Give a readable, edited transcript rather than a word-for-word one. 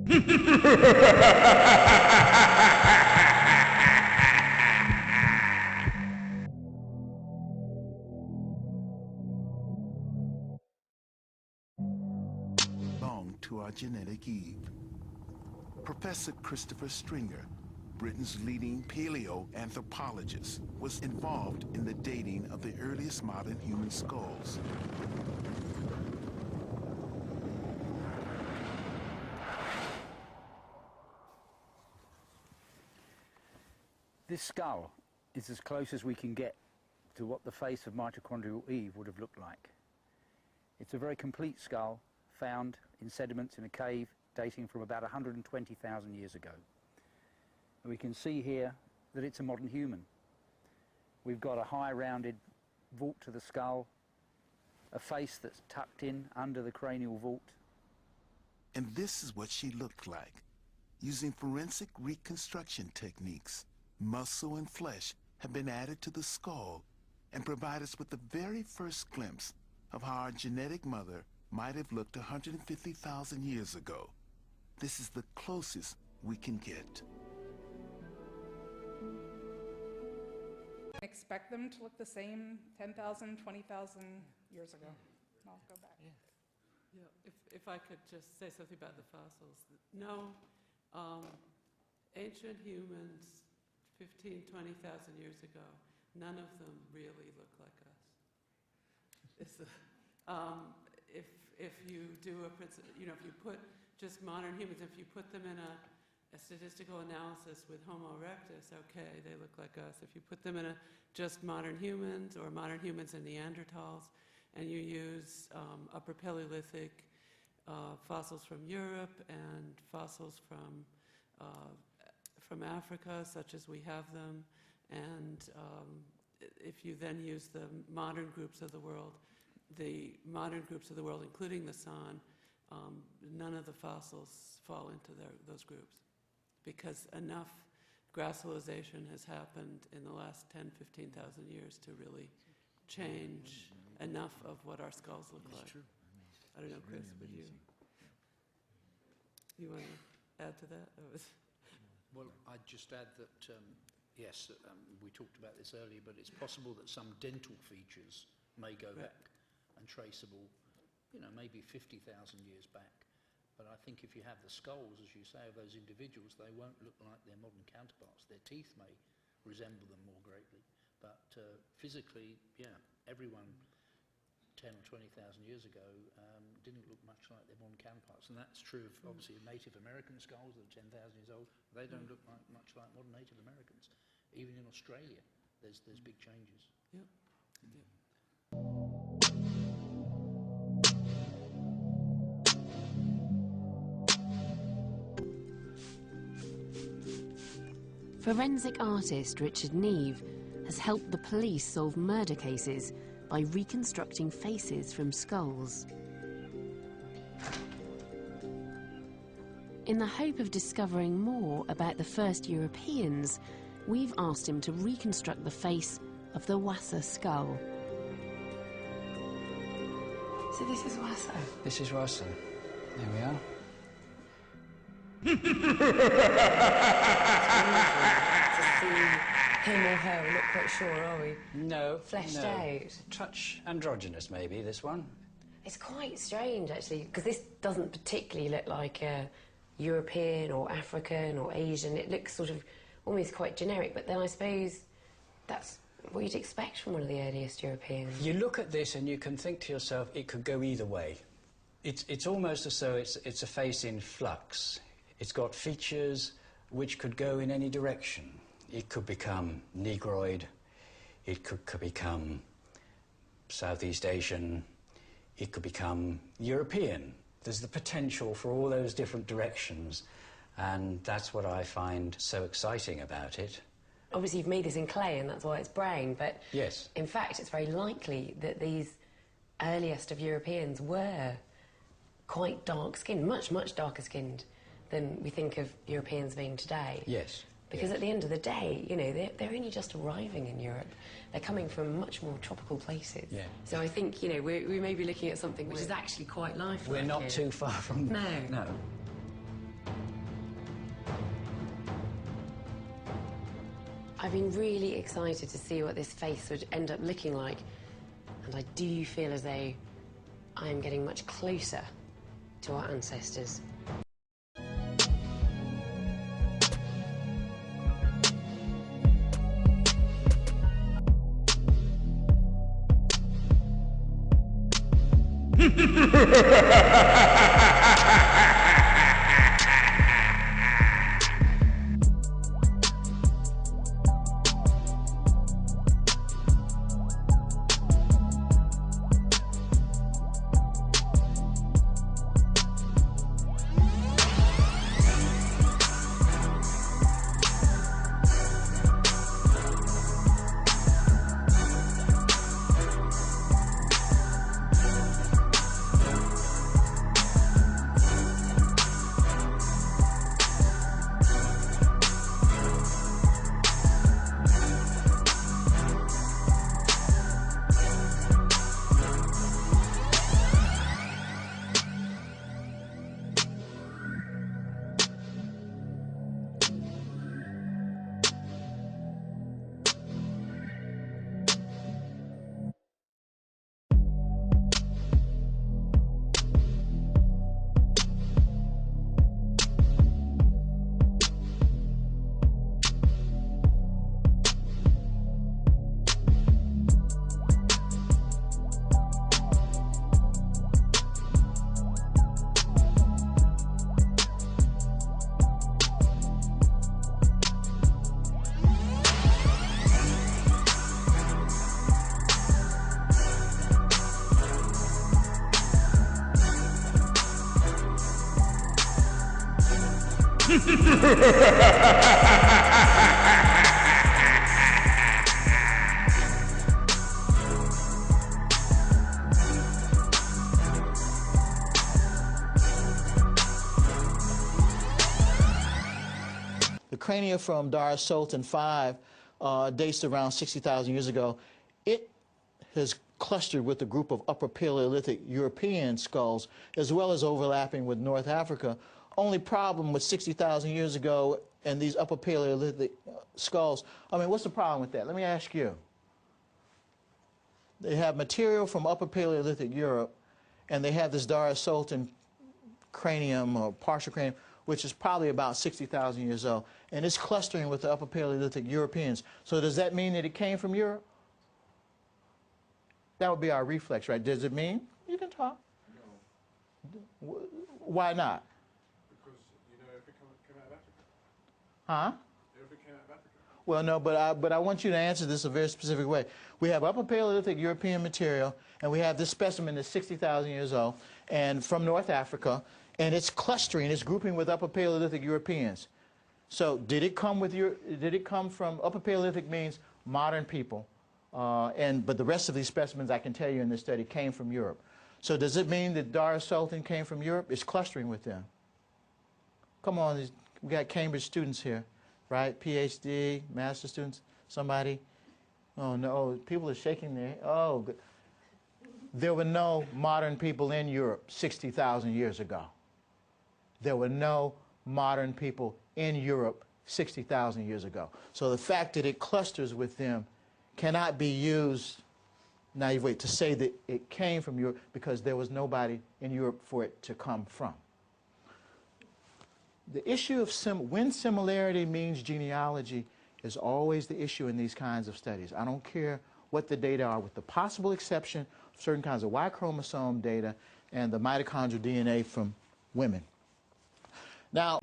Belong to our genetic Eve. Professor Christopher Stringer, Britain's leading paleoanthropologist, was involved in the dating of the earliest modern human skulls. This skull is as close as we can get to what the face of mitochondrial Eve would have looked like. It's a very complete skull found in sediments in a cave dating from about 120,000 years ago. And we can see here that it's a modern human. We've got a high rounded vault to the skull, a face that's tucked in under the cranial vault. And this is what she looked like. Using forensic reconstruction techniques, muscle and flesh have been added to the skull and provide us with the very first glimpse of how our genetic mother might have looked 150,000 years ago. This is the closest we can get. Expect them to look the same 10,000, 20,000 years ago. I'll go back. Yeah, if I could just say something about the fossils. No, ancient humans 15, 20,000 years ago, none of them really look like us. If you do a, if you put just modern humans, if you put them in a statistical analysis with Homo erectus, okay, they look like us. If you put them in just modern humans or modern humans and Neanderthals, and you use upper Paleolithic fossils from Europe and fossils from Africa, such as we have them, and if you then use the modern groups of the world, including the San, none of the fossils fall into those groups, because enough gracilization has happened in the last 10, 15,000 years to really change enough of what our skulls look like. True. I don't know, Chris, would you want to add to that? Well, I'd just add that, yes, we talked about this earlier, but it's possible that some dental features may go back and traceable, maybe 50,000 years back. But I think if you have the skulls, as you say, of those individuals, they won't look like their modern counterparts. Their teeth may resemble them more greatly. But physically, everyone 10 or 20,000 years ago didn't look much like their modern counterparts. And that's true of, obviously, Native American skulls that are 10,000 years old. They don't look much like modern Native Americans. Even in Australia, there's big changes. Yeah. Forensic artist Richard Neve has helped the police solve murder cases by reconstructing faces from skulls. In the hope of discovering more about the first Europeans, we've asked him to reconstruct the face of the Wassa skull. So this is Wassa? This is Wassa. There we are. To see him or her, we're not quite sure, are we? No. Fleshed out. Touch androgynous, maybe, this one. It's quite strange, actually, because this doesn't particularly look like a European or African or Asian. It looks sort of almost quite generic, but then I suppose that's what you'd expect from one of the earliest Europeans. You look at this and you can think to yourself, it could go either way. It's almost as though it's a face in flux. It's got features which could go in any direction. It could become Negroid, it could become Southeast Asian, it could become European. There's the potential for all those different directions, and that's what I find so exciting about it. Obviously you've made this in clay and that's why it's brown, but yes, in fact it's very likely that these earliest of Europeans were quite dark-skinned, much, much darker-skinned than we think of Europeans being today. Yes. Because at the end of the day, they're only just arriving in Europe. They're coming from much more tropical places. Yeah. So I think, we may be looking at something which is actually quite lifelike. We're not too far from... No. No. I've been really excited to see what this face would end up looking like, and I do feel as though I am getting much closer to our ancestors. The crania from Dar Sultan V dates to around 60,000 years ago. It has clustered with a group of Upper Paleolithic European skulls, as well as overlapping with North Africa. Only problem with 60,000 years ago and these Upper Paleolithic skulls, I mean, what's the problem with that? Let me ask you. They have material from Upper Paleolithic Europe, and they have this Dar Sultan cranium or partial cranium, which is probably about 60,000 years old, and it's clustering with the Upper Paleolithic Europeans. So does that mean that it came from Europe? That would be our reflex, right? Does it mean? You can talk. No. Why not? Because, you know, if it came out of Africa. Huh? If it came out of Africa. Well, no, but I want you to answer this a very specific way. We have Upper Paleolithic European material, and we have this specimen that's 60,000 years old, and from North Africa, and it's clustering, it's grouping with Upper Paleolithic Europeans. So did it come from Upper Paleolithic means modern people, but the rest of these specimens I can tell you in this study came from Europe. So does it mean that Dar Sultan came from Europe? It's clustering with them. Come on, we got Cambridge students here, right? PhD, master students, somebody? Oh no, people are shaking their head. Oh, good. There were no modern people in Europe 60,000 years ago. There were no modern people in Europe 60,000 years ago. So the fact that it clusters with them cannot be used naively to say that it came from Europe, because there was nobody in Europe for it to come from. The issue of when similarity means genealogy is always the issue in these kinds of studies. I don't care what the data are, with the possible exception of certain kinds of Y chromosome data and the mitochondrial DNA from women. Now,